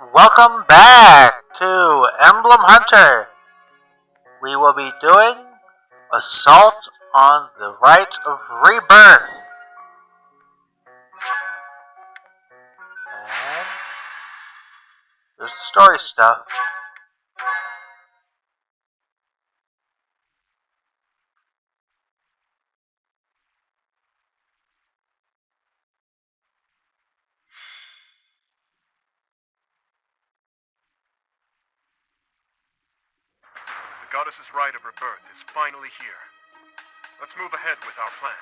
Welcome back to Emblem Hunter. We will be doing Assault on the Right of Rebirth. And there's the story stuff. The goddess's rite of rebirth is finally here. Let's move ahead with our plan.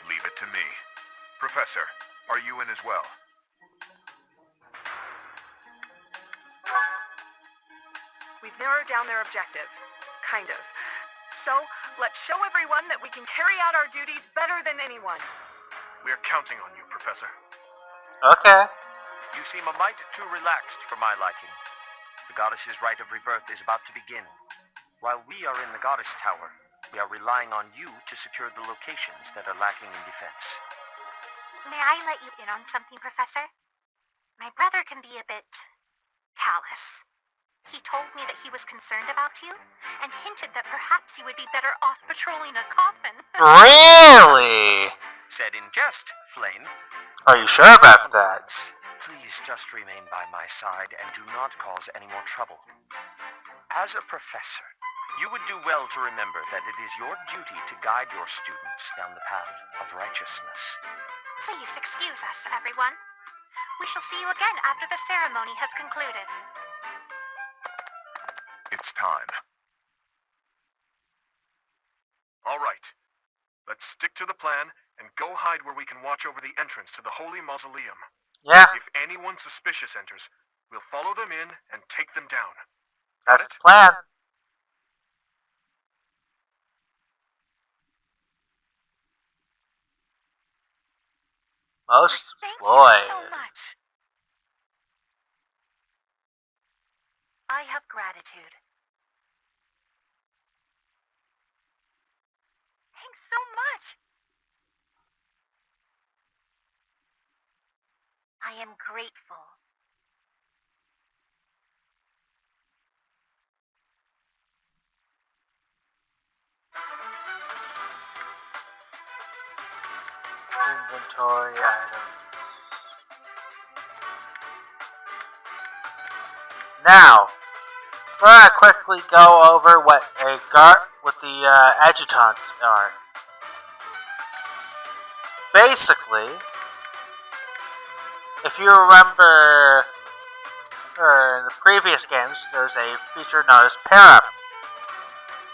Leave it to me. Professor, are you in as well? We've narrowed down their objective. Kind of. So, let's show everyone that we can carry out our duties better than anyone. We're counting on you, Professor. Okay. You seem a mite too relaxed for my liking. The goddess's rite of rebirth is about to begin. While we are in the goddess tower, we are relying on you to secure the locations that are lacking in defense. May I let you in on something, Professor? My brother can be a bit callous. He told me that he was concerned about you and hinted that perhaps you would be better off patrolling a coffin. Really? Said in jest, Flame. Are you sure about that? Please just remain by my side and do not cause any more trouble. As a professor, you would do well to remember that it is your duty to guide your students down the path of righteousness. Please excuse us, everyone. We shall see you again after the ceremony has concluded. It's time. All right. Let's stick to the plan and go hide where we can watch over the entrance to the Holy Mausoleum. Yeah, If anyone suspicious enters, we'll follow them in and take them down. that's the plan. Most Thank boys. you so much. I have gratitude. Thanks so much. I am grateful. Inventory items. Now, we're gonna quickly go over what the adjutants are. Basically, if you remember, in the previous games, there's a feature known as pair up.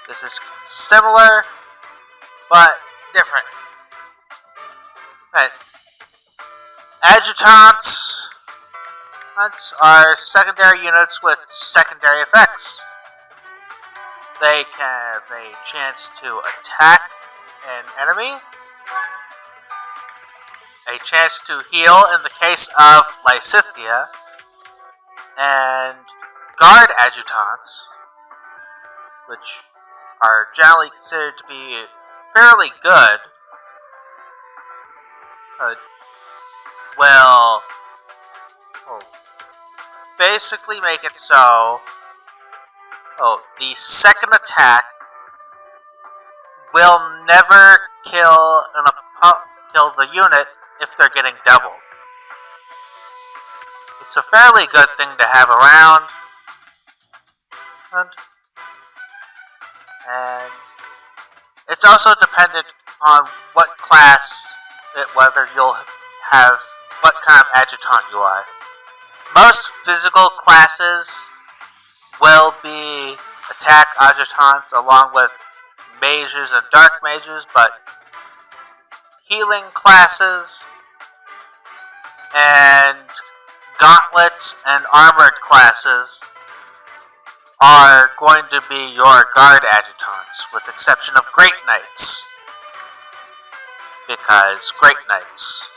This is similar, but different. Right. Adjutants are secondary units with secondary effects. They can have a chance to attack an enemy, a chance to heal in the case of Lysithia, and guard adjutants, which are generally considered to be fairly good, will basically make it so the second attack will never kill the unit if they're getting doubled. It's a fairly good thing to have around, and it's also dependent on what class, whether you'll have what kind of adjutant you are. Most physical classes will be attack adjutants along with mages and dark mages, but healing classes and gauntlets and armored classes are going to be your guard adjutants, with the exception of Great Knights. Because Great Knights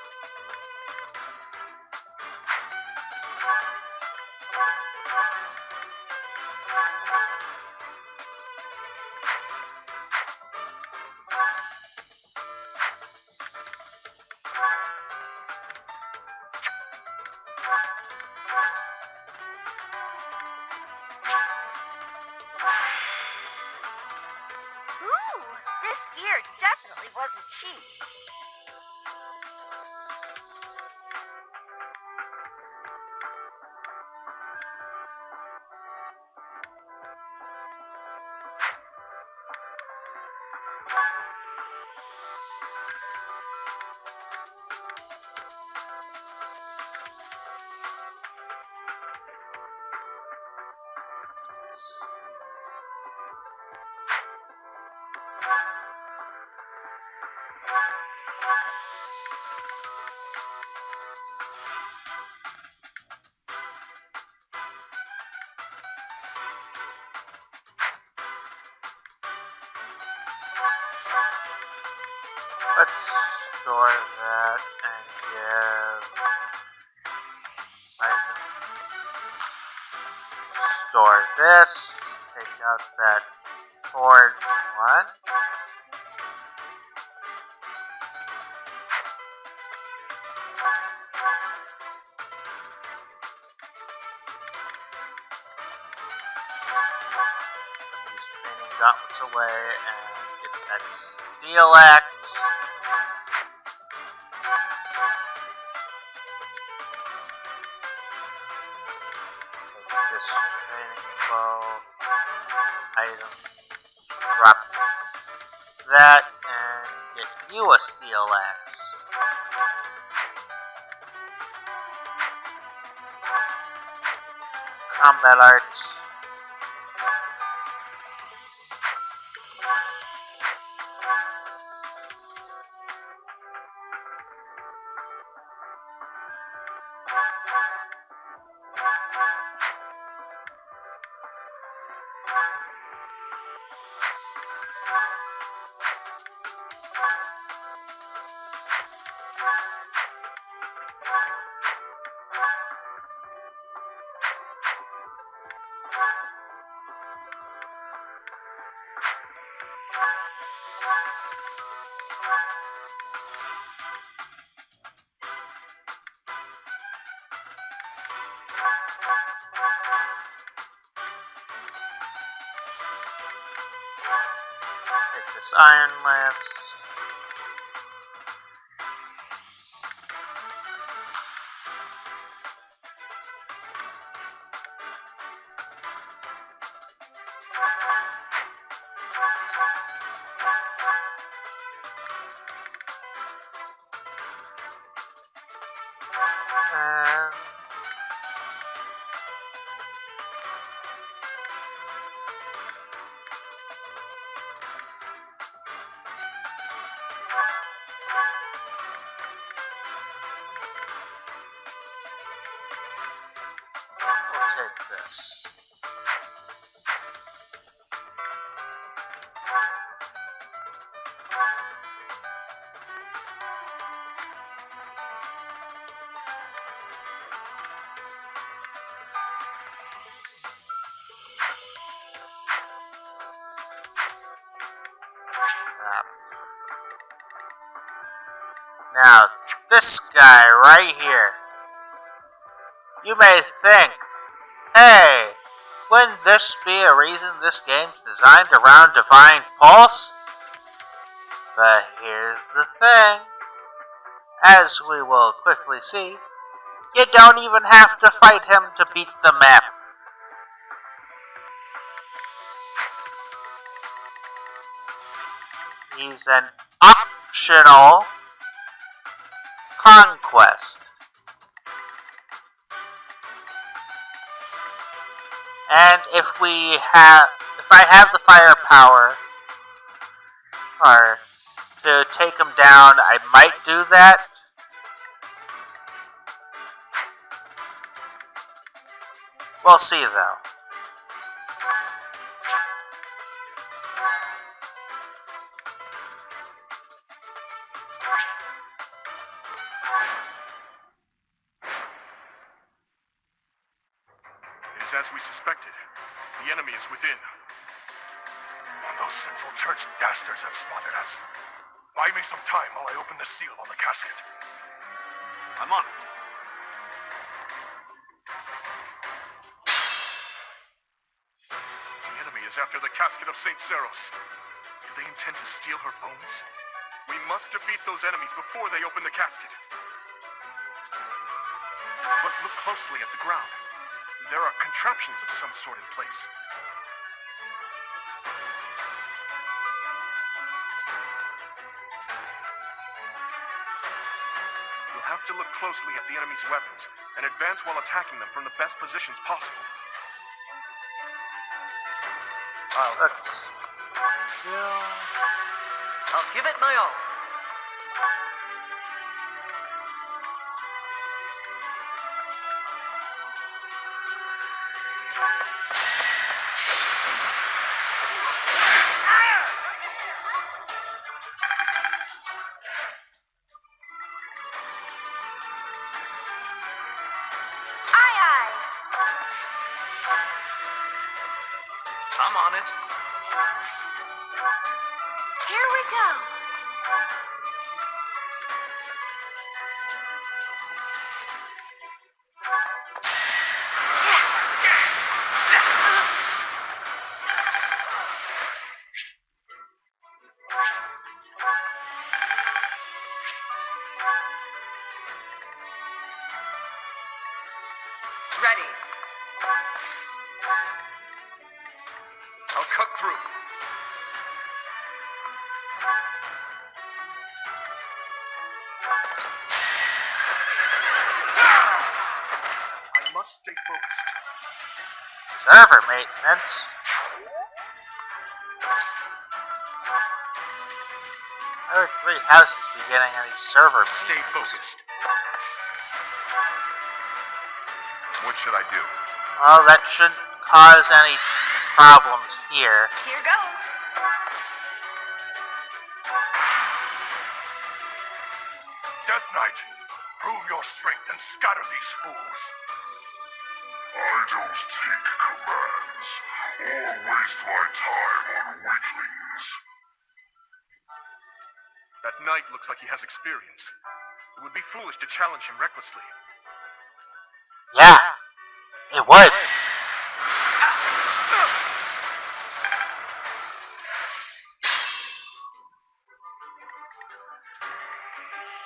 wasn't cheap. Let's store that and give item. Store this. Take out that forge one. Put these training gauntlets away and get that steel axe. This training bow item, drop that, and get you a steel axe. Combat arts. Take this iron lance. And we'll take this. Now, this guy right here. You may think, hey, wouldn't this be a reason this game's designed around Divine Pulse? But here's the thing. As we will quickly see, you don't even have to fight him to beat the map. He's an optional conquest. And if I have the firepower, or to take him down, I might do that. We'll see though. It is as we suspected. The enemy is within. Those Central Church dastards have spotted us. Buy me some time while I open the seal on the casket. I'm on it. The enemy is after the casket of St. Seros. Do they intend to steal her bones? We must defeat those enemies before they open the casket. But look closely at the ground. There are contraptions of some sort in place. You'll have to look closely at the enemy's weapons and advance while attacking them from the best positions possible. Let's... I'll give it my all. Aye, aye. I'm on it. Here we go. Ready. I'll cut through. I must stay focused. Server maintenance. How are 3 houses beginning any server Stay maintenance? focused. What should I do? Well, that shouldn't cause any problems here. Here goes. Death Knight, prove your strength and scatter these fools. I don't take commands or waste my time on weaklings. That knight looks like he has experience. It would be foolish to challenge him recklessly. Yeah, it would.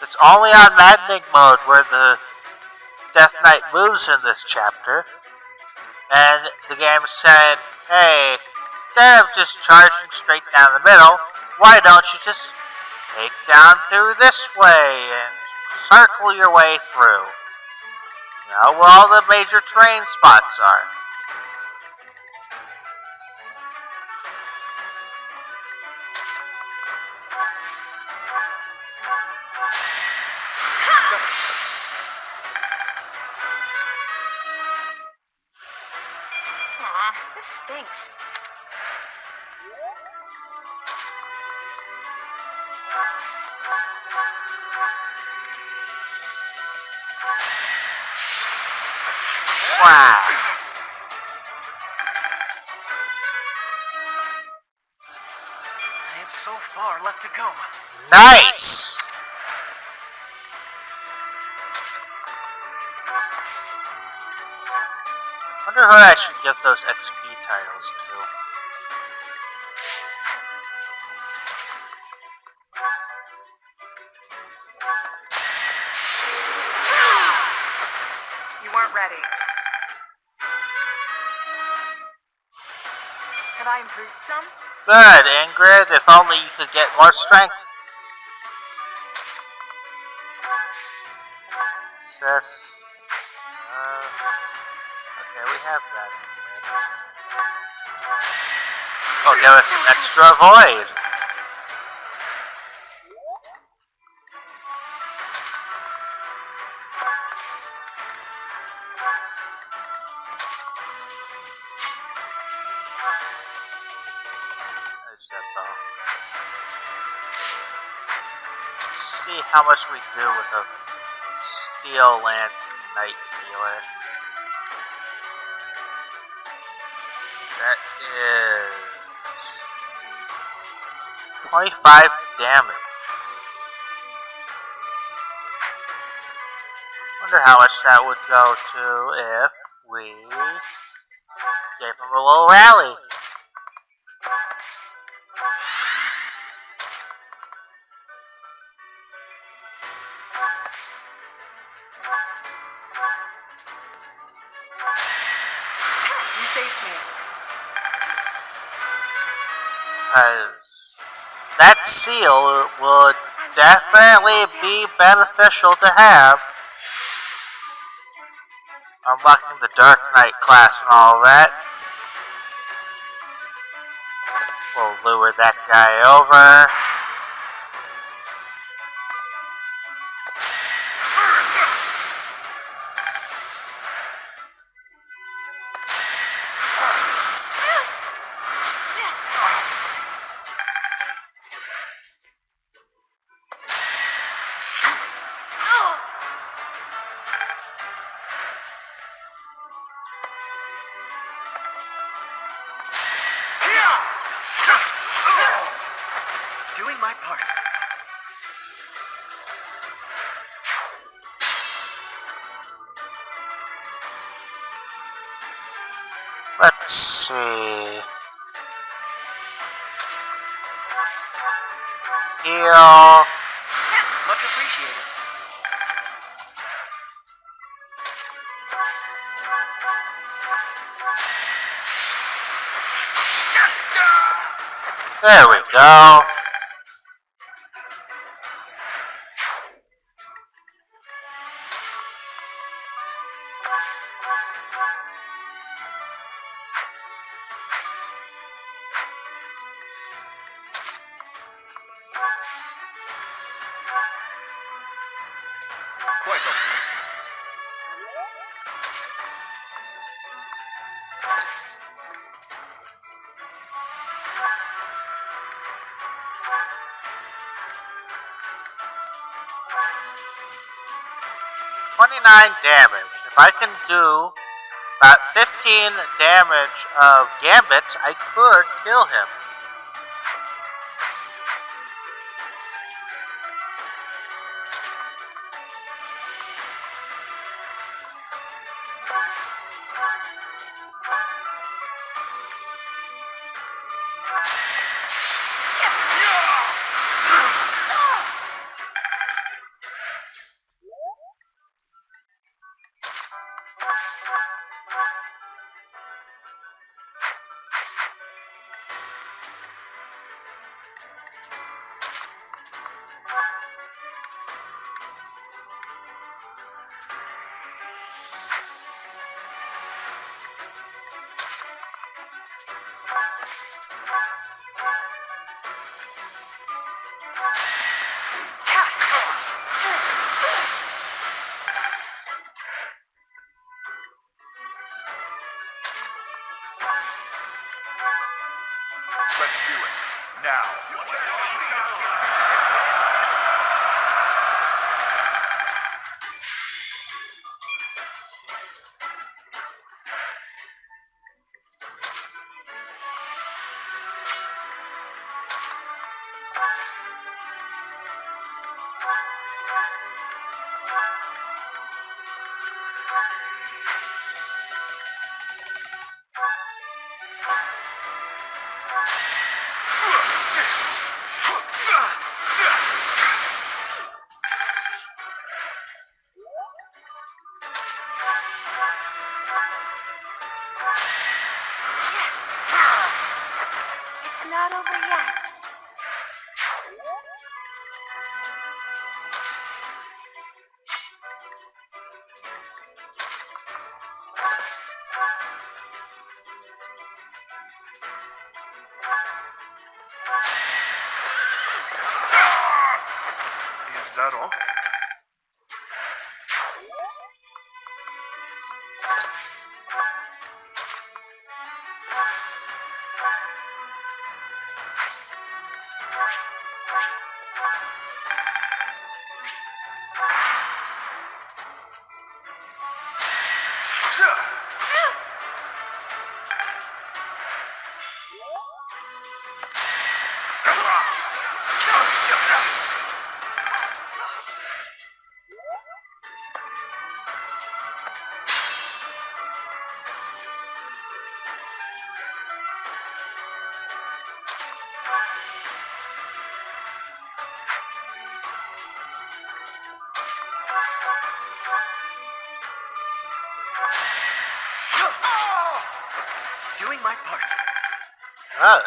It's only on maddening mode where the Death Knight moves in this chapter. And the game said, hey, instead of just charging straight down the middle, why don't you just take down through this way and circle your way through? You know, where all the major terrain spots are. Aw, this stinks. Wow. I have so far left to go. Nice! Wonder who I should give those XP titles to. You weren't ready. Have I improved some? Good, Ingrid. If only you could get more strength. Seth. Okay, we have that. Oh, give us some extra void. There's that though. Let's see how much we do with a Steel Lance Knight Healer. That is 25 damage. Wonder how much that would go to if we gave him a little rally. You saved me. Because that seal would definitely be beneficial to have. Unlocking the Dark Knight class and all that. We'll lure that guy over. Doing my part. Let's see. Heal. Much appreciated. There we go. Quite okay. Damage. If I can do about 15 damage of gambits, I could kill him. Let's do it. Now. It's not over yet. Is that all? Good.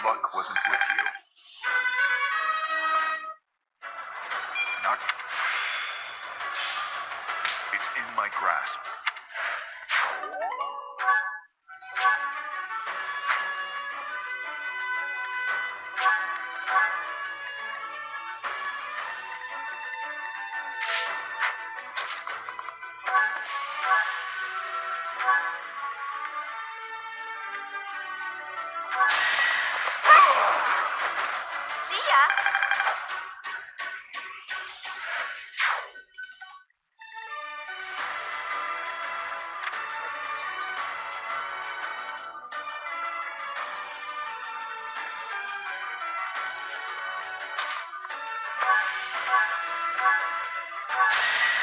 Luck wasn't with you. Not... It's in my grasp. See ya!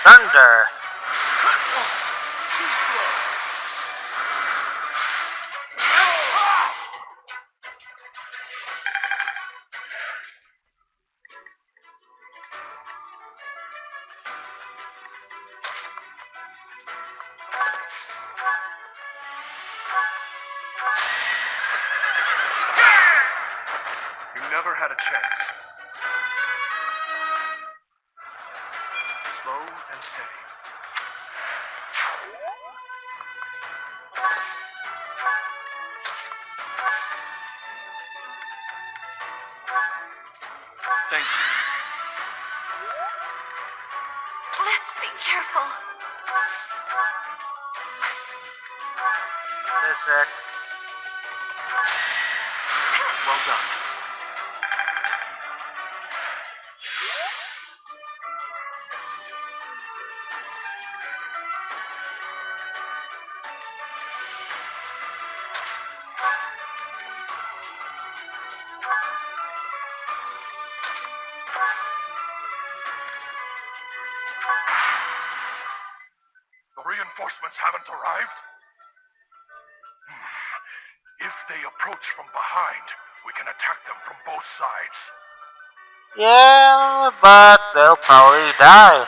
Thunder. You never had a chance. Slow and steady. Thank you. Let's be careful. Physic. Well done. The reinforcements haven't arrived? If they approach from behind, we can attack them from both sides. Yeah, but they'll probably die.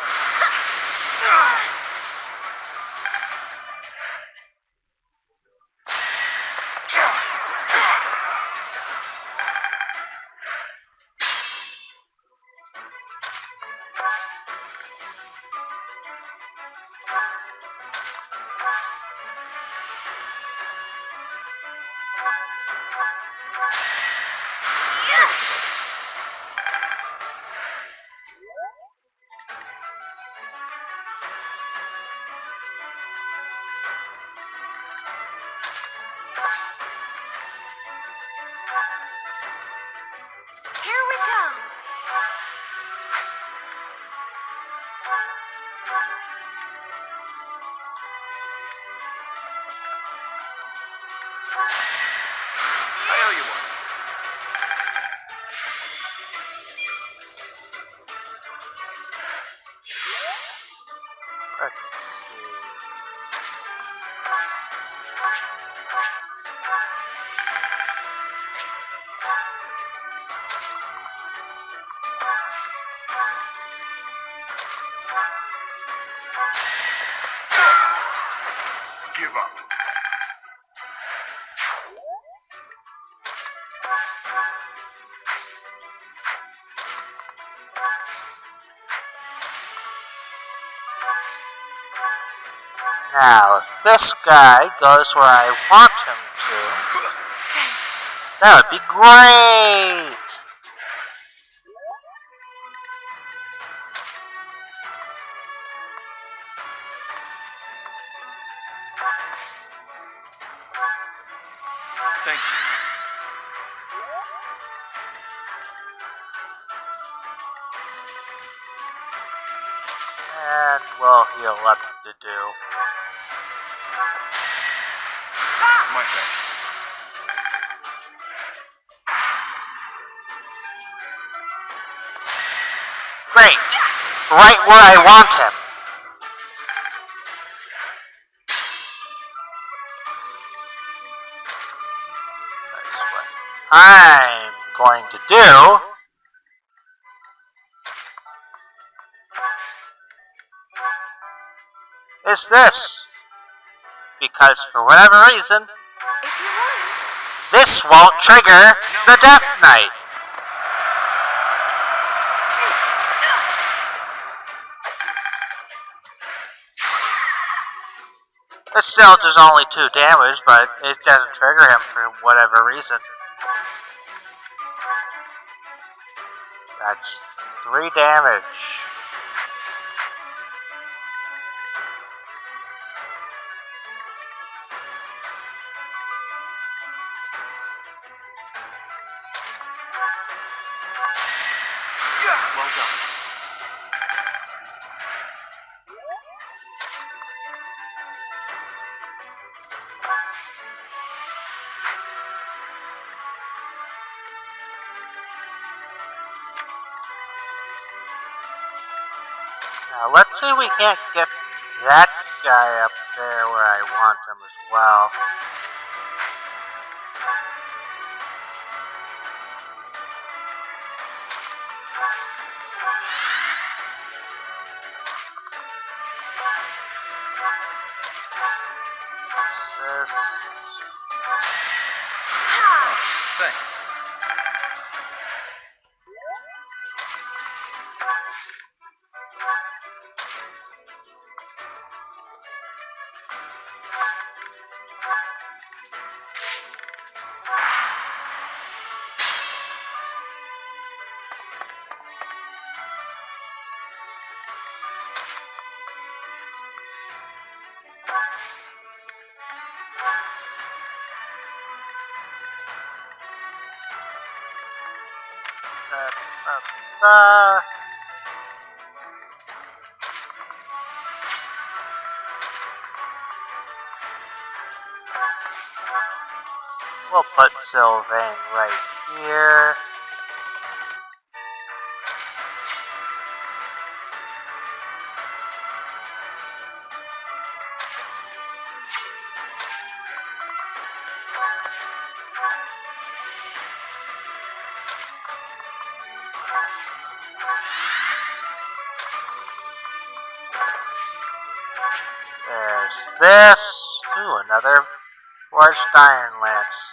Here we go. I owe you one. Let's see. Give up. Now, if this guy goes where I want him to, that would be great! Thank you. And we'll heal up to do. My thanks. Great. Right where I want him. That's what I'm going to do. Is this. Because for whatever reason, If you want. this won't trigger the Death Knight. It still does only 2 damage, but it doesn't trigger him for whatever reason. That's 3 damage. Well done. Now let's see if we can't get that guy up there where I want him as well. Thanks. We'll put Sylvain right here. There's this. Ooh, another forged iron lance.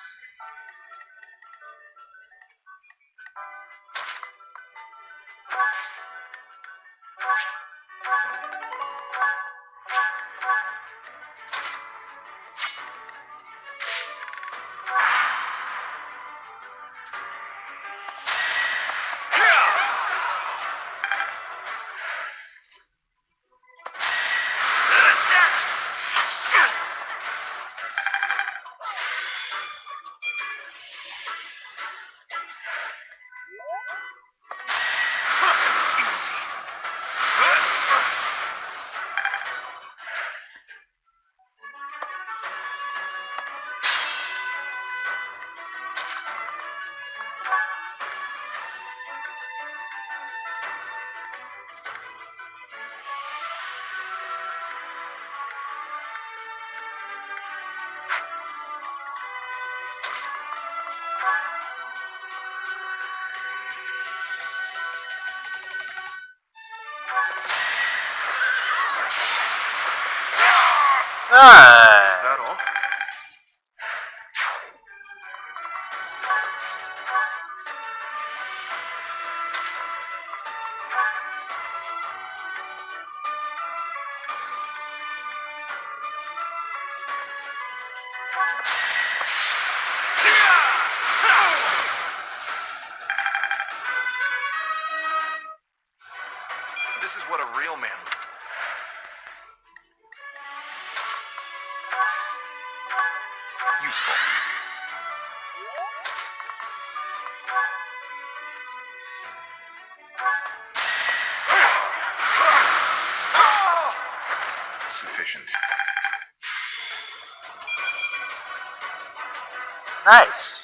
Is that all? This is what a real man would do. Useful. Sufficient. Nice.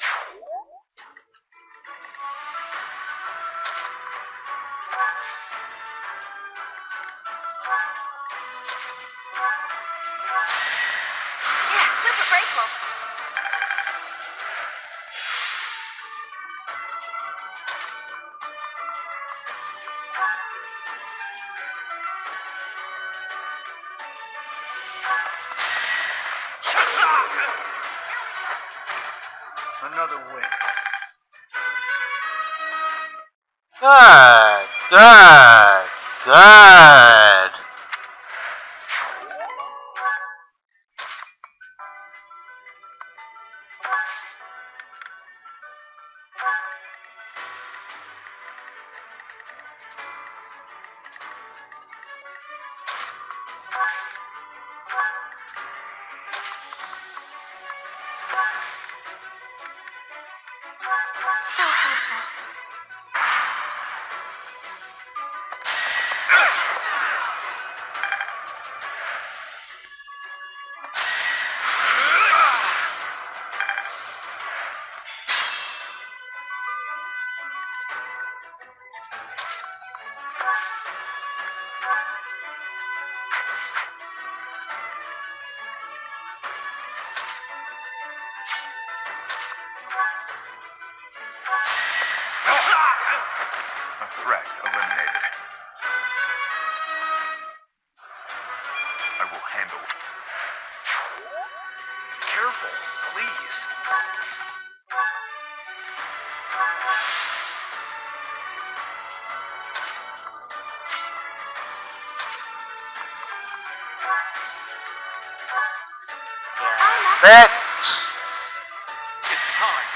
super grateful. Another win. Good, good, good. So helpful. A threat eliminated. I will handle. Careful, please. Bitch! It's time.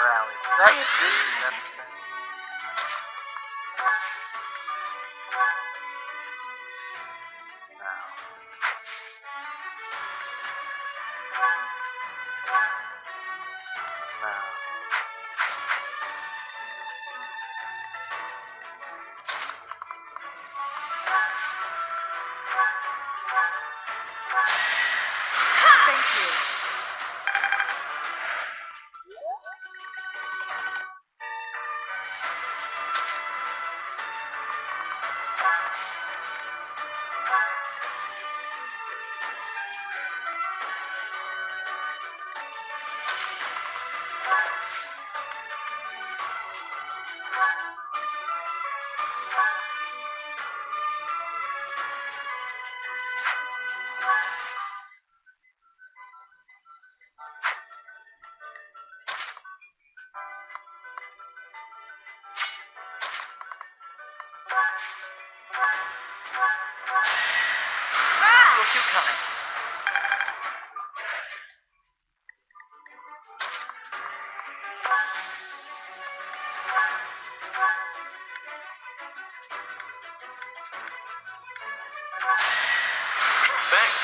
Rally. I appreciate it. Thank you. You're too kind. Thanks.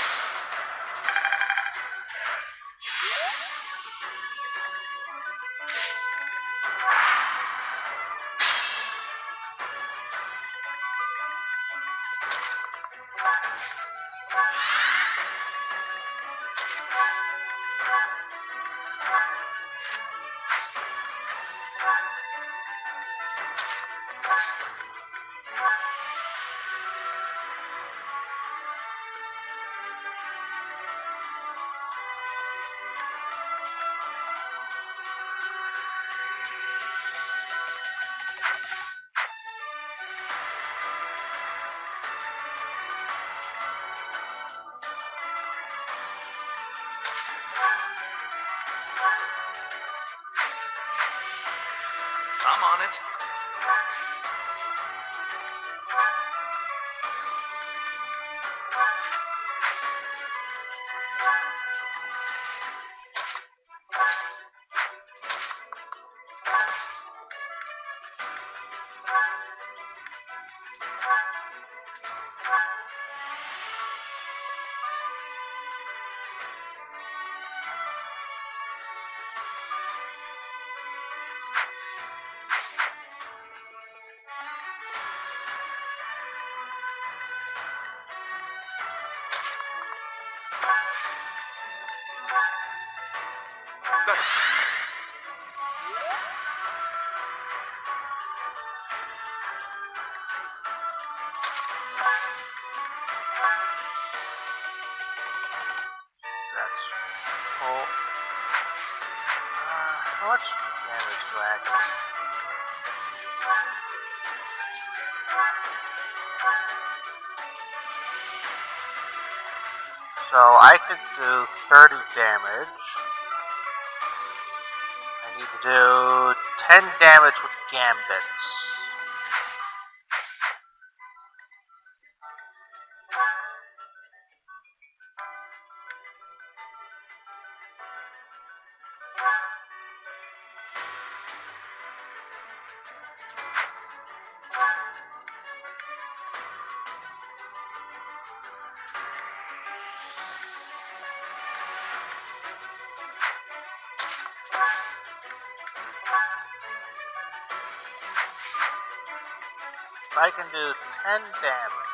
I'm on it. Thanks. That's full. How much damage do I actually? So I could do 30 damage. I need to do 10 damage with gambits. I can do 10 damage.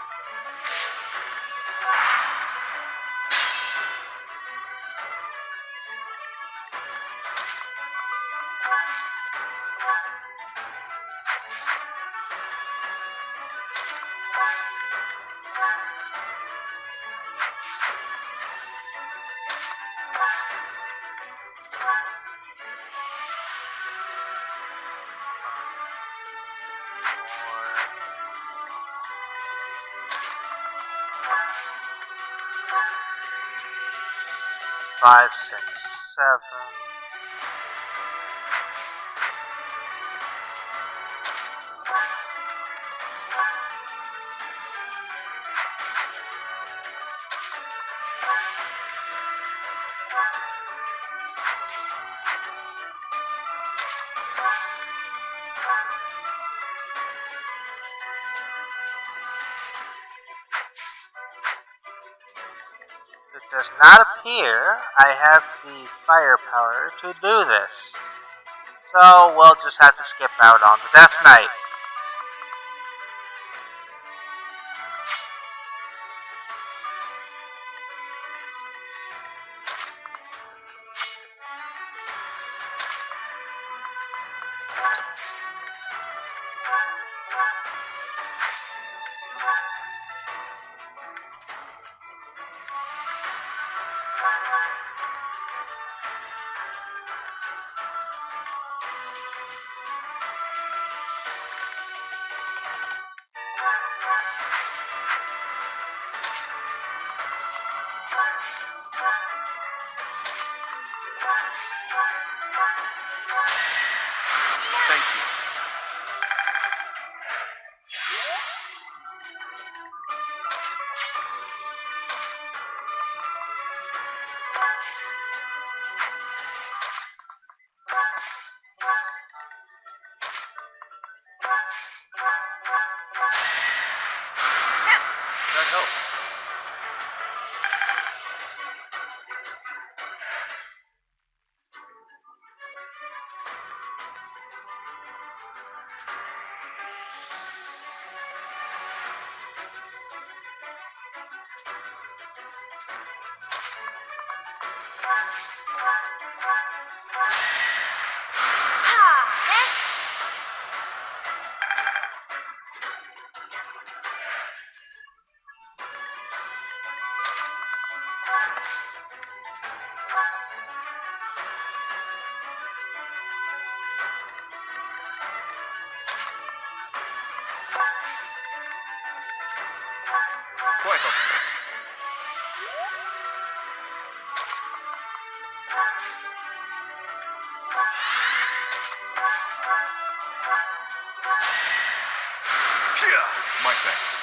Five, 6, 7. It does not appear I have the firepower to do this. So we'll just have to skip out on the Death Knight. Thank you. That helps. Quite okay. Yeah, my thanks.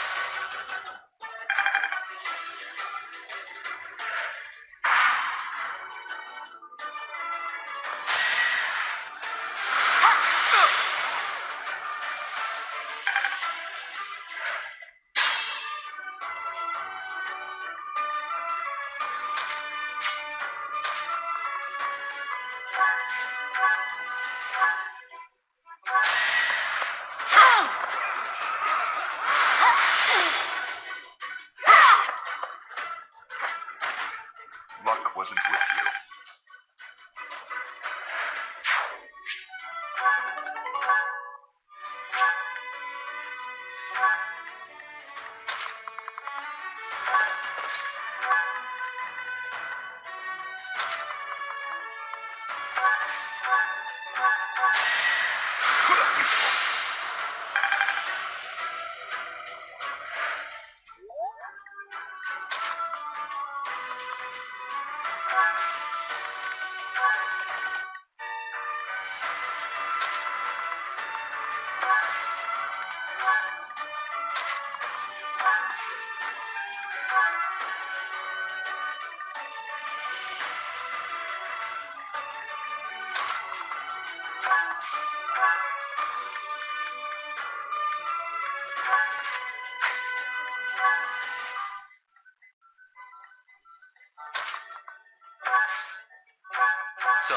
So,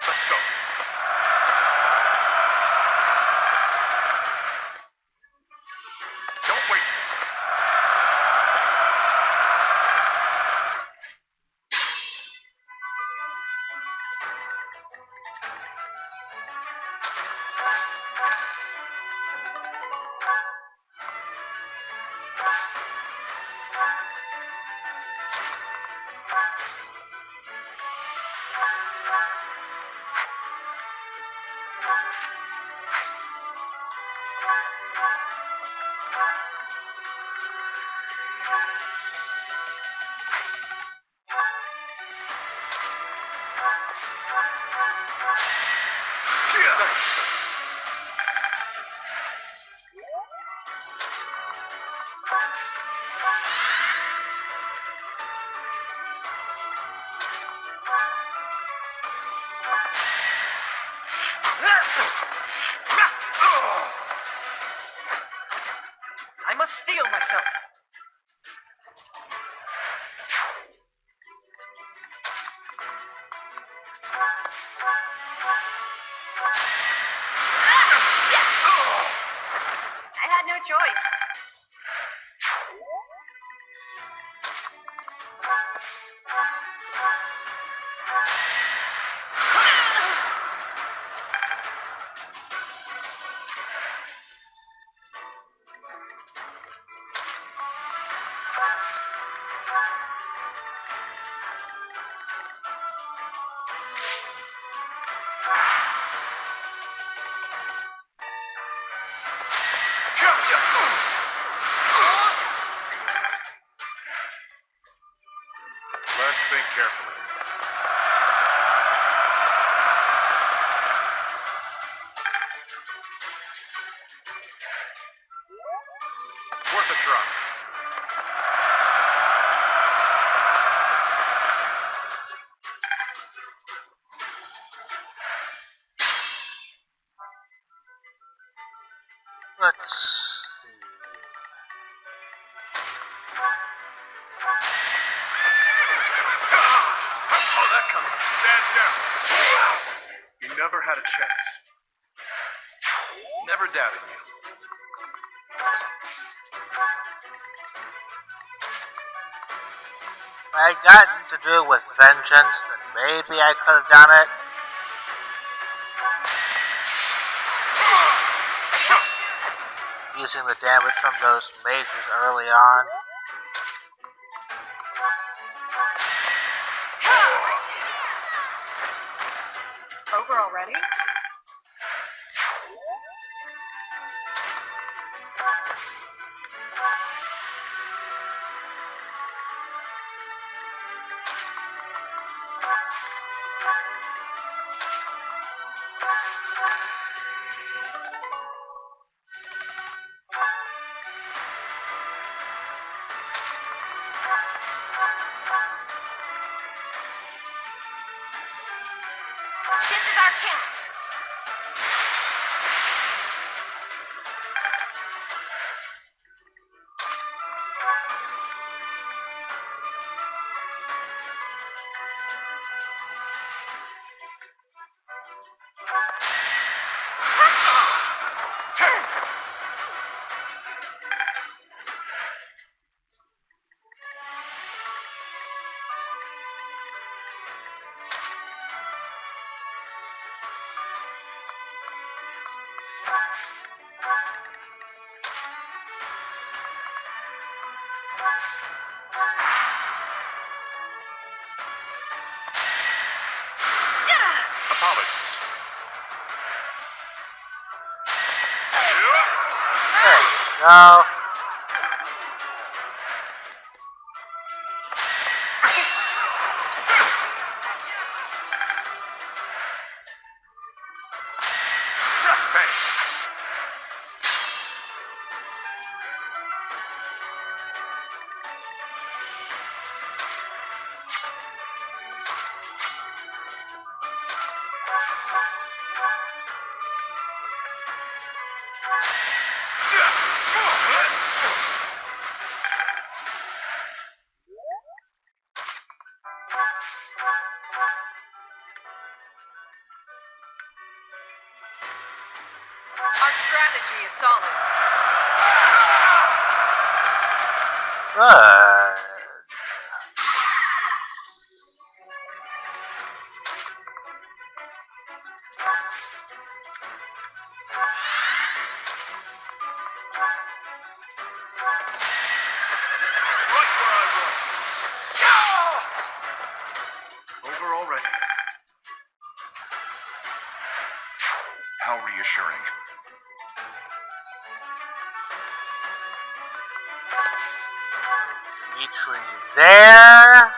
Let's go. Don't waste it. I must steel myself. I had no choice. Let's think carefully. Worth a try. Let's see. I saw that coming. Stand down. You never had a chance. Never doubted you. If I had gotten to do with vengeance, then maybe I could have done it. Using the damage from those mages early on. Over already? This is our chance. Apologies. No. Our strategy is solid. Good. Over already. How reassuring. Dimitri there.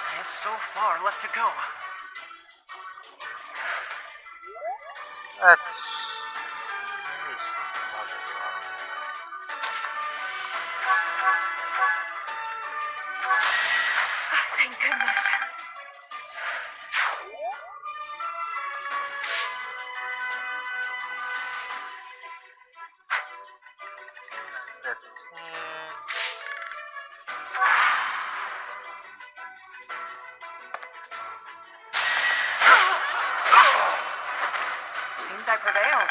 I have so far left to go. Let's. Thank goodness. Seems I prevailed.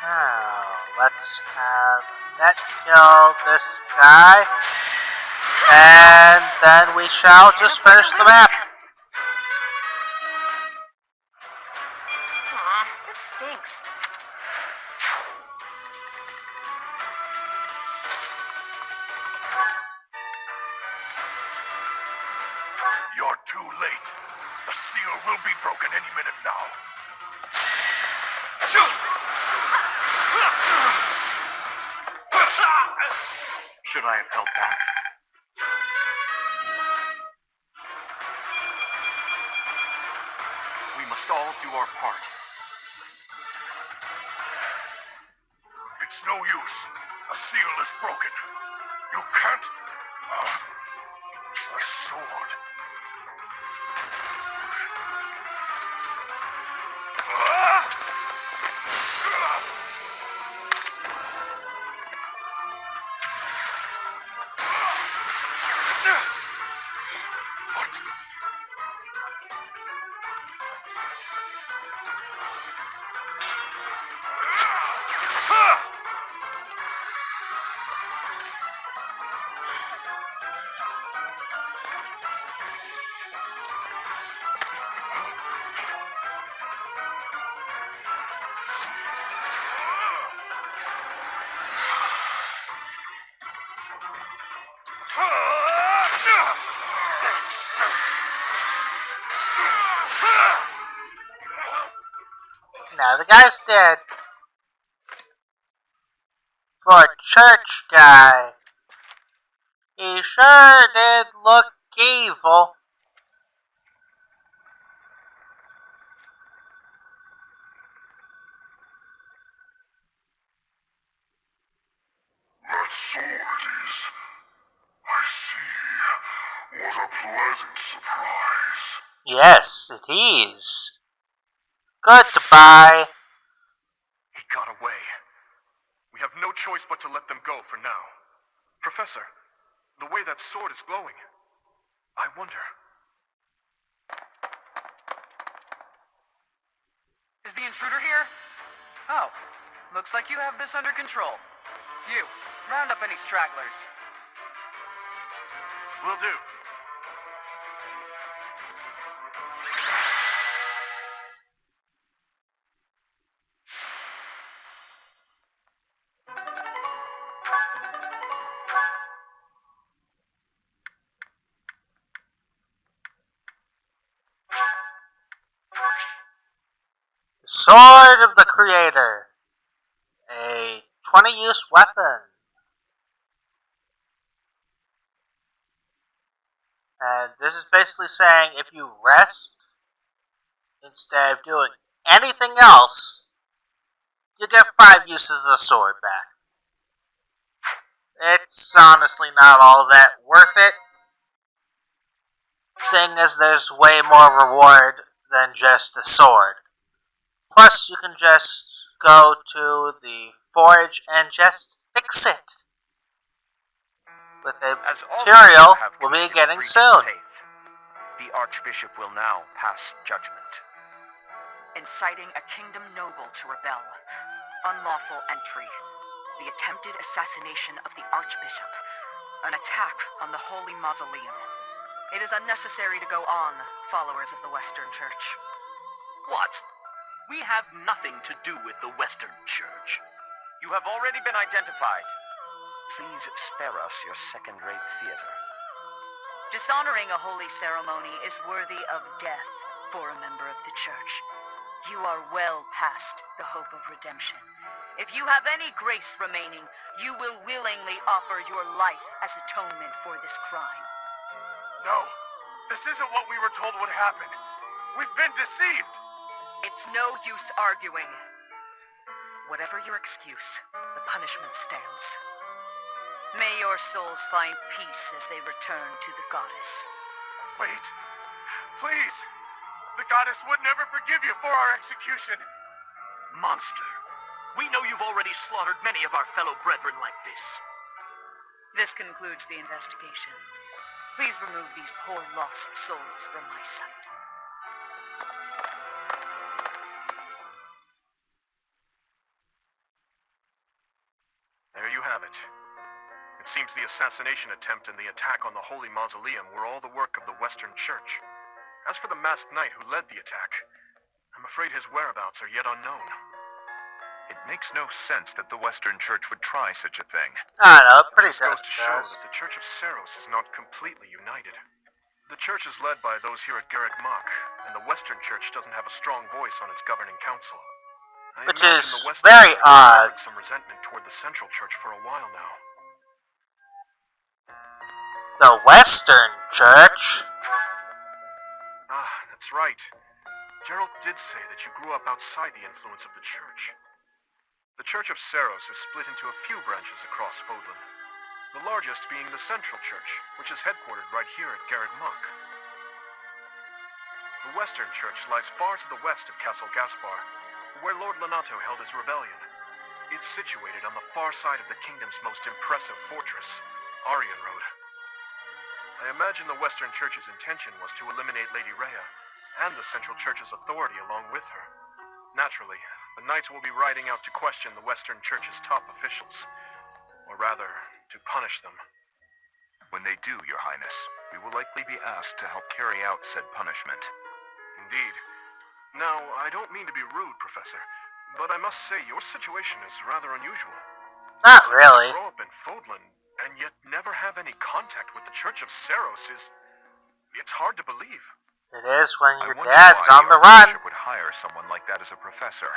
Now, let's have Net kill this guy. And then we shall just finish the map. Aw, this stinks. You're too late. The seal will be broken any minute now. Shoot! Should I have held back? We must all do our part. It's no use. A seal is broken. You can't... a sword. Now the guy's dead. For a church guy. He sure did look evil. That sword is... I see. What a pleasant surprise. Yes, it is. Goodbye. He got away. We have no choice but to let them go for now. Professor, the way that sword is glowing, I wonder... Is the intruder here? Oh, looks like you have this under control. You, round up any stragglers. Will do. Sword of the Creator. A 20-use weapon. And this is basically saying if you rest instead of doing anything else, you get 5 uses of the sword back. it's honestly not all that worth it, seeing as there's way more reward than just the sword. Plus, you can just go to the forge and just fix it. With a As all material have we'll be committed getting breach of soon. faith, the Archbishop will now pass judgment. Inciting a kingdom noble to rebel. Unlawful entry. The attempted assassination of the Archbishop. An attack on the Holy Mausoleum. It is unnecessary to go on, followers of the Western Church. What? We have nothing to do with the Western Church. You have already been identified. Please spare us your second-rate theater. Dishonoring a holy ceremony is worthy of death for a member of the Church. You are well past the hope of redemption. If you have any grace remaining, you will willingly offer your life as atonement for this crime. No, this isn't what we were told would happen. We've been deceived. It's no use arguing. Whatever your excuse, the punishment stands. May your souls find peace as they return to the goddess. Wait, please. The goddess would never forgive you for our execution. Monster. We know you've already slaughtered many of our fellow brethren like this. This concludes the investigation. Please remove these poor lost souls from my sight. There you have it. It seems the assassination attempt and the attack on the Holy Mausoleum were all the work of the Western Church. As for the masked knight who led the attack, I'm afraid his whereabouts are yet unknown. It makes no sense that the Western Church would try such a thing. I don't know, it pretty This goes to show does. that the Church of Seros is not completely united. The church is led by those here at Garrick Mach, and the Western Church doesn't have a strong voice on its governing council. I Which imagine is the Western very Church has odd. harbored some resentment toward the Central Church for a while now. The Western Church? Ah, that's right. Gerald did say that you grew up outside the influence of the church. The Church of Seros is split into a few branches across Fodlan, the largest being the Central Church, which is headquartered right here at Garreg Mach. The Western Church lies far to the west of Castle Gaspar, where Lord Lonato held his rebellion. It's situated on the far side of the kingdom's most impressive fortress, Aryan Road. I imagine the Western Church's intention was to eliminate Lady Rhea, and the Central Church's authority along with her. Naturally, the Knights will be riding out to question the Western Church's top officials. Or rather, to punish them. When they do, Your Highness, we will likely be asked to help carry out said punishment. Indeed. Now, I don't mean to be rude, Professor, but I must say your situation is rather unusual. Not really. To grow up in Fodlan, and yet never have any contact with the Church of Seros it's hard to believe. It is when I your wonder dad's why on the the run. Archbishop would hire someone like that as a professor.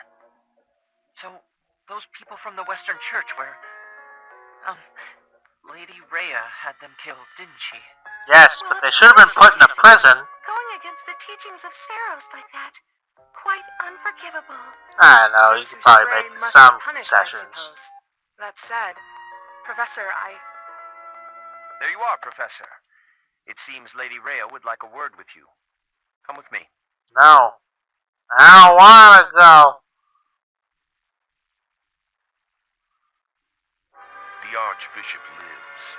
So, those people from the Western Church where, Lady Rhea had them killed, didn't she? Yes, but they should have been put in a prison. Going against the teachings of Seros like that, quite unforgivable. I don't know, you Those could who probably stray make must some be punished, I concessions. suppose. That said, Professor, There you are, Professor. It seems Lady Rhea would like a word with you. Come with me. No. I don't wanna go. The Archbishop lives.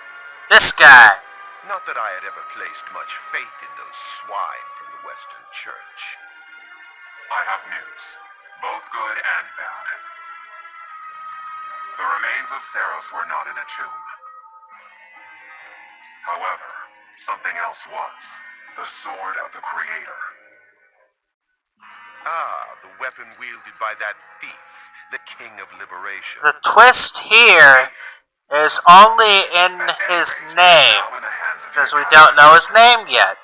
This guy. Not that I had ever placed much faith in those swine from the Western Church. I have news, both good and bad. The remains of Seros were not in a tomb. However, something else was. The Sword of the Creator. Ah, the weapon wielded by that thief, the King of Liberation. The twist here is only in his name, since we don't know his name yet.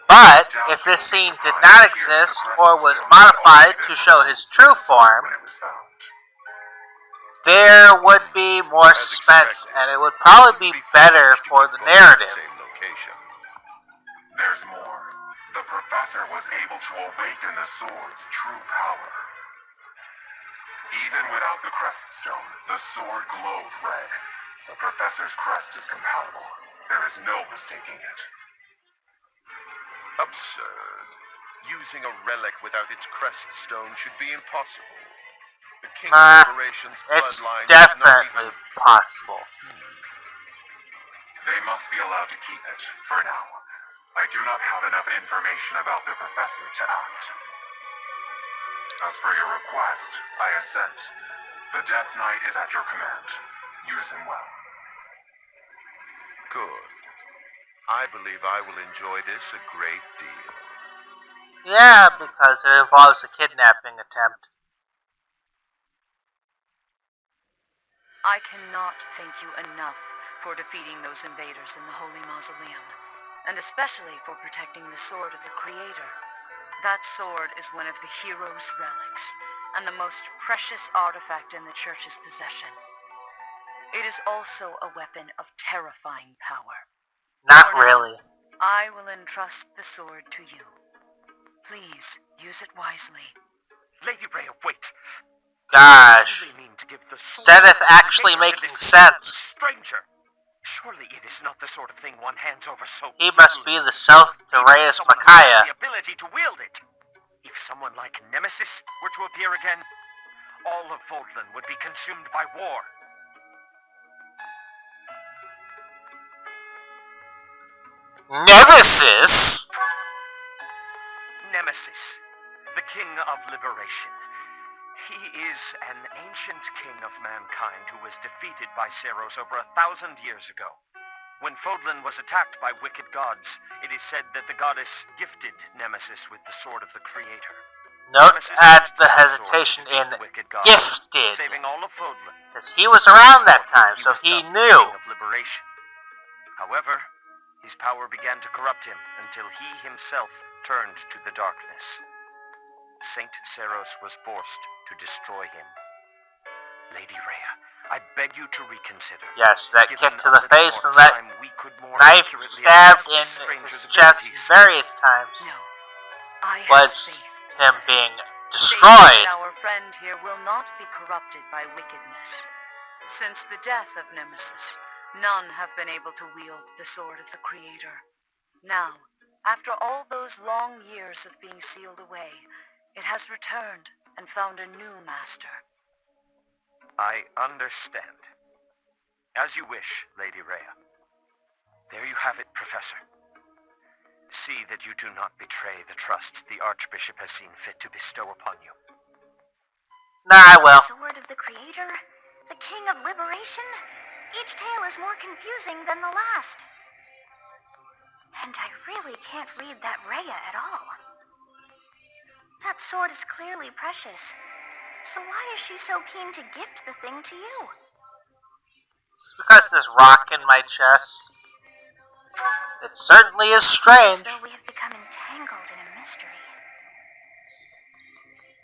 But, if this scene did not exist, or was modified to show his true form, When it was found. there would be more As suspense, expected, and it would probably be better foolish to for keep the both in the narrative. same location. There's more. The Professor was able to awaken the sword's true power. Even without the Crest Stone, the sword glowed red. The professor's crest is compatible. There is no mistaking it. Absurd. Using a relic without its crest stone should be impossible. The King Nah, of Liberation's it's bloodline is not definitely even... possible. They must be allowed to keep it, for now. I do not have enough information about the professor to act. As for your request, I assent. The Death Knight is at your command. Use him well. Good. I believe I will enjoy this a great deal. Yeah, because it involves a kidnapping attempt. I cannot thank you enough for defeating those invaders in the Holy Mausoleum, and especially for protecting the sword of the Creator. That sword is one of the hero's relics, and the most precious artifact in the Church's possession. It is also a weapon of terrifying power. Not For now, really. I will entrust the sword to you. Please, use it wisely. Lady Rhea, wait. Gosh. You really mean to give the sword Seth of the actually Creator to making this sense. stranger. Surely it is not the sort of thing one hands over so He must be the South to Even Reyes someone who has Micaiah. the ability to wield it. If someone like Nemesis were to appear again, all of Vodland would be consumed by war. Nemesis? Nemesis, the King of Liberation. He is an ancient king of mankind who was defeated by Seros over 1,000 years ago. When Fodlan was attacked by wicked gods, it is said that the goddess gifted Nemesis with the sword of the Creator. Note Nemesis at used the that sword to hesitation defeat in the wicked gods, gifted. saving all of Fodlan. Because he was around that time, so was he dubbed knew. King of Liberation. However, his power began to corrupt him until he himself turned to the darkness. Saint Seros was forced to destroy him. Lady Rhea, I beg you to reconsider. Yes, that Given kick to a the little face more and that time, we could more knife accurately stabbed assess in this stranger's his chest abilities. various times No, I have was faith. him Seth. being Faith destroyed. that our friend here will not be corrupted by wickedness. Since the death of Nemesis, none have been able to wield the sword of the Creator. Now, after all those long years of being sealed away, it has returned and found a new master. I understand. As you wish, Lady Rhea. There you have it, Professor. See that you do not betray the trust the Archbishop has seen fit to bestow upon you. Nah, I will. Sword of the Creator? The King of Liberation? Each tale is more confusing than the last. And I really can't read that Rhea at all. That sword is clearly precious. So why is she so keen to gift the thing to you? It's because there's rock in my chest. It certainly is As strange. though we have become entangled in a mystery.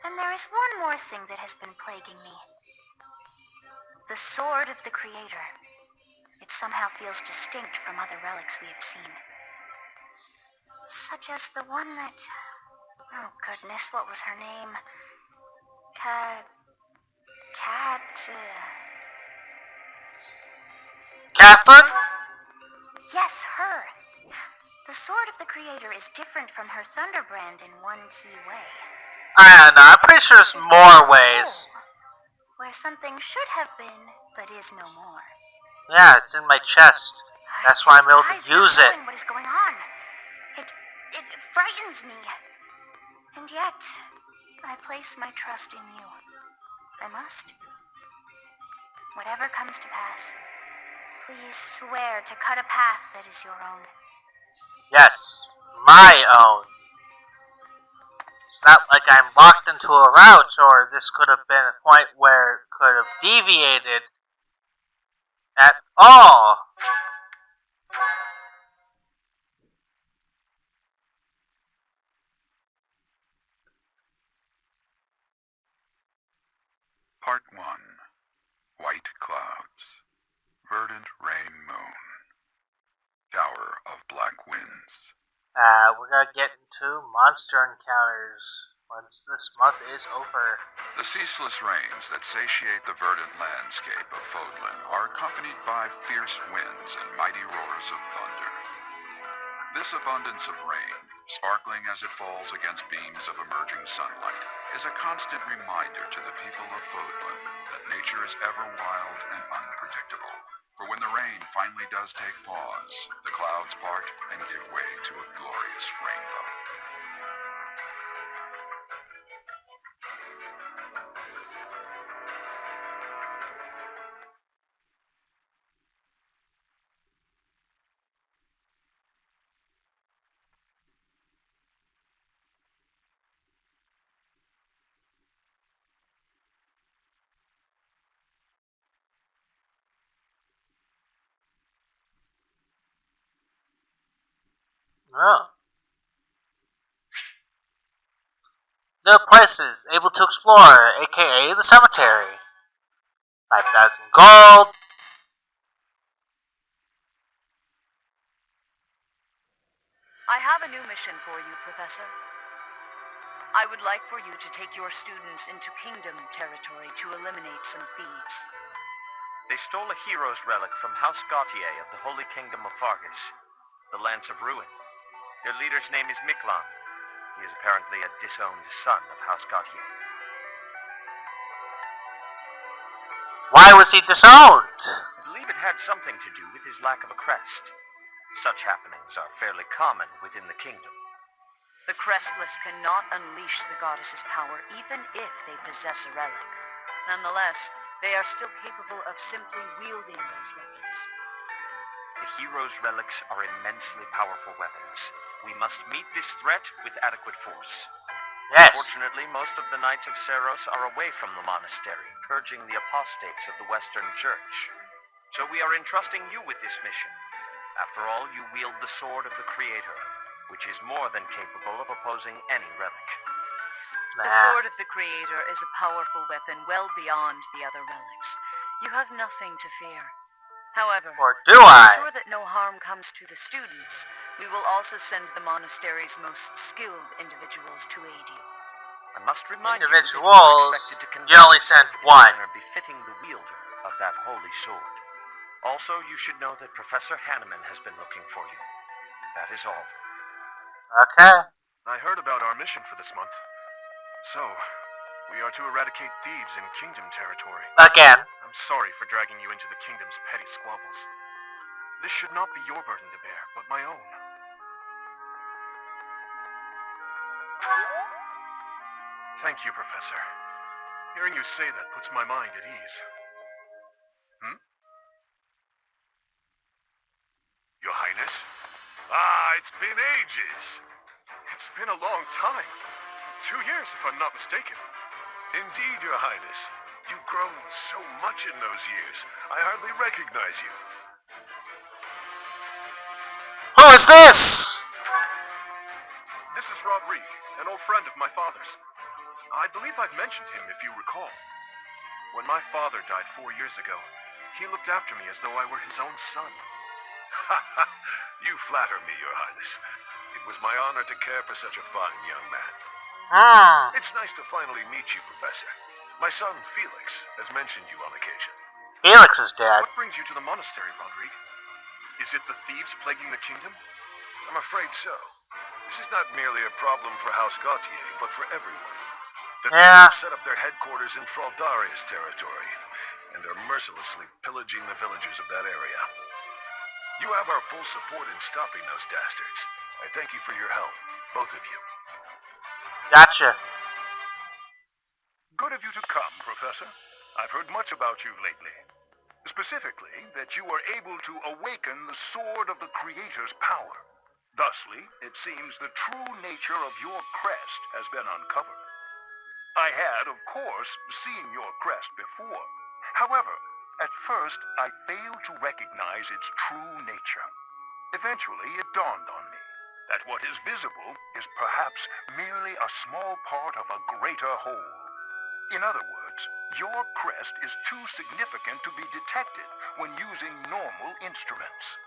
And there is one more thing that has been plaguing me. The sword of the Creator. It somehow feels distinct from other relics we have seen. Such as the one that... Oh goodness, what was her name? Catherine? Yes, her. The sword of the Creator is different from her Thunderbrand in one key way. I don't know, I'm pretty sure there's more ways. Where something should have been, but is no more. Yeah, it's in my chest. That's why I'm able to despise not use it. knowing what is going on. It frightens me. And yet, I place my trust in you. I must. Whatever comes to pass, please swear to cut a path that is your own. Yes, my own. It's not like I'm locked into a route, or this could have been a point where it could have deviated at all. Part 1. White Clouds. Verdant Rain Moon. Tower of Black Winds. We're gonna get into monster encounters. once this month is over. The ceaseless rains that satiate the verdant landscape of Fodlan are accompanied by fierce winds and mighty roars of thunder. This abundance of rain, sparkling as it falls against beams of emerging sunlight, is a constant reminder to the people of Fodlan that nature is ever wild and unpredictable. For when the rain finally does take pause, the clouds part and give way to a glorious rainbow. Oh. No places able to explore, aka the cemetery. 5,000 gold. I have a new mission for you, Professor. I would like for you to take your students into Kingdom territory to eliminate some thieves. They stole a hero's relic from House Gautier of the Holy Kingdom of Fargus, the Lance of Ruin. Their leader's name is Miklan. He is apparently a disowned son of House Gautier. Why was he disowned? I believe it had something to do with his lack of a crest. Such happenings are fairly common within the kingdom. The Crestless cannot unleash the goddess's power even if they possess a relic. Nonetheless, they are still capable of simply wielding those weapons. The hero's relics are immensely powerful weapons. We must meet this threat with adequate force. Yes. Fortunately, most of the Knights of Seros are away from the monastery, purging the apostates of the Western Church. So we are entrusting you with this mission. After all, you wield the sword of the Creator, which is more than capable of opposing any relic. The sword of the Creator is a powerful weapon well beyond the other relics. You have nothing to fear. However, Or do to I? ensure that no harm comes to the students, we will also send the monastery's most skilled individuals to aid you. I must remind you that you are Individuals, expected to conduct you only send yourself in a one. manner befitting the wielder of that holy sword. Also, you should know that Professor Hanneman has been looking for you. That is all. Okay. I heard about our mission for this month. So, we are to eradicate thieves in Kingdom territory. Again. I'm sorry for dragging you into the Kingdom's petty squabbles. This should not be your burden to bear, but my own. Thank you, Professor. Hearing you say that puts my mind at ease. Your Highness? It's been ages. It's been a long time. 2 years, if I'm not mistaken. Indeed, Your Highness. You've grown so much in those years, I hardly recognize you. Who is this? This is Rodrigue, an old friend of my father's. I believe I've mentioned him, if you recall. When my father died 4 years ago, he looked after me as though I were his own son. You flatter me, Your Highness. It was my honor to care for such a fine young man. It's nice to finally meet you, Professor. My son, Felix, has mentioned you on occasion. Felix is dead. What brings you to the monastery, Rodrigue? Is it the thieves plaguing the kingdom? I'm afraid so. This is not merely a problem for House Gautier, but for everyone. The Yeah. thieves set up their headquarters in Fraldarius territory, and are mercilessly pillaging the villagers of that area. You have our full support in stopping those dastards. I thank you for your help, both of you. Gotcha. Good of you to come, Professor. I've heard much about you lately. Specifically, that you are able to awaken the sword of the Creator's power. Thusly, it seems the true nature of your crest has been uncovered. I had, of course, seen your crest before. However, at first, I failed to recognize its true nature. Eventually, it dawned on me that what is visible is perhaps merely a small part of a greater whole. In other words, your crest is too significant to be detected when using normal instruments.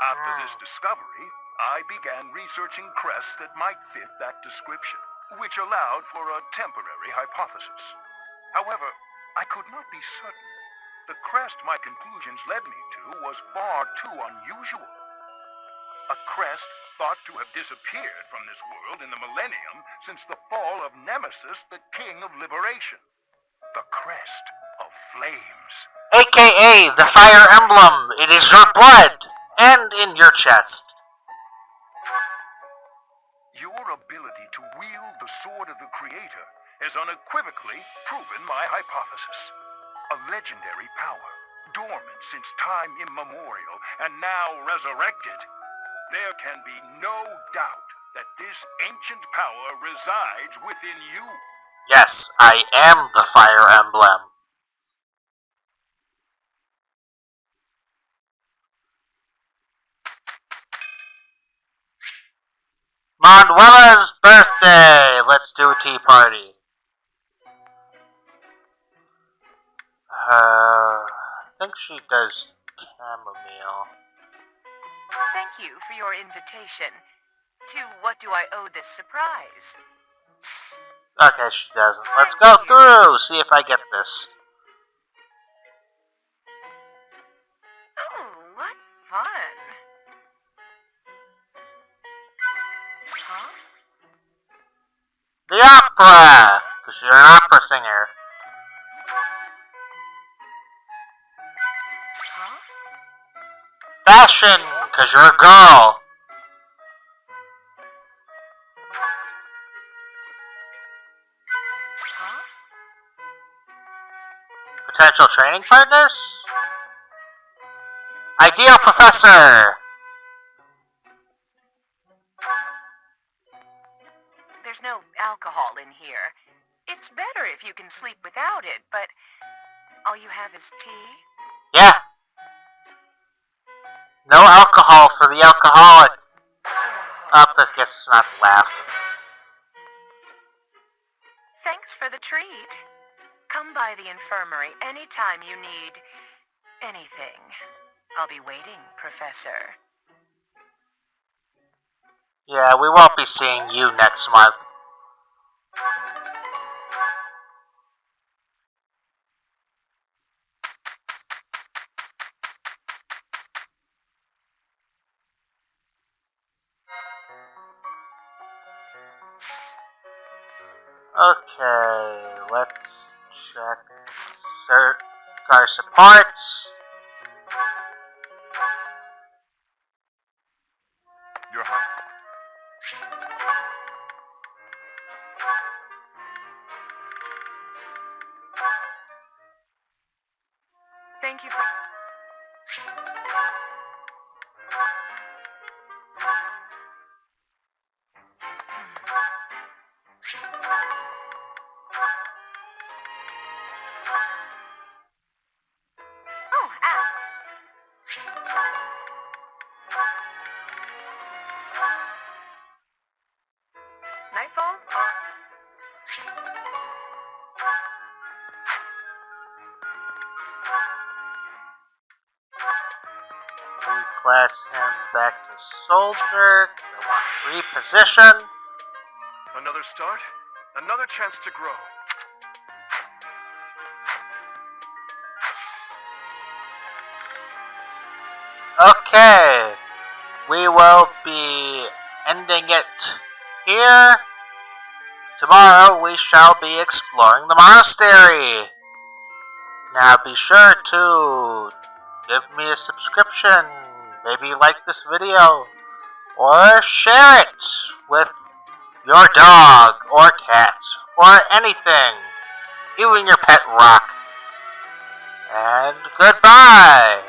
After this discovery, I began researching crests that might fit that description. which allowed for a temporary hypothesis. However, I could not be certain. The crest my conclusions led me to was far too unusual. A crest thought to have disappeared from this world in the millennium since the fall of Nemesis, the King of Liberation. The crest of flames. AKA the Fire Emblem. It is your blood and in your chest. Your ability to wield the sword of the Creator has unequivocally proven my hypothesis. A legendary power, dormant since time immemorial, and now resurrected. There can be no doubt that this ancient power resides within you. Yes, I am the Fire Emblem. Manuela's birthday! Let's do a tea party. I think she does chamomile. Thank you for your invitation. To what do I owe this surprise? Okay, she doesn't. Let's go through, see if I get this. Oh, what fun. Huh? The opera! Because you're an opera singer. Huh? Fashion! Because you're a girl. Huh? Potential training partners? Ideal professor! There's no alcohol in here. It's better if you can sleep without it, but all you have is tea? Yeah. No alcohol for the alcoholic. I guess it's not to laugh. Thanks for the treat. Come by the infirmary anytime you need anything. I'll be waiting, Professor. Yeah, we won't be seeing you next month. Okay, let's check our supports. Your Honor. Thank you for... Oh, Ash. Nightfall? Reclass him back to soldier. I want reposition. Another start, another chance to grow. Okay, we will be ending it here. Tomorrow we shall be exploring the monastery. Now be sure to give me a subscription, maybe like this video, or share it with your dog or cat or anything, even your pet rock. And goodbye!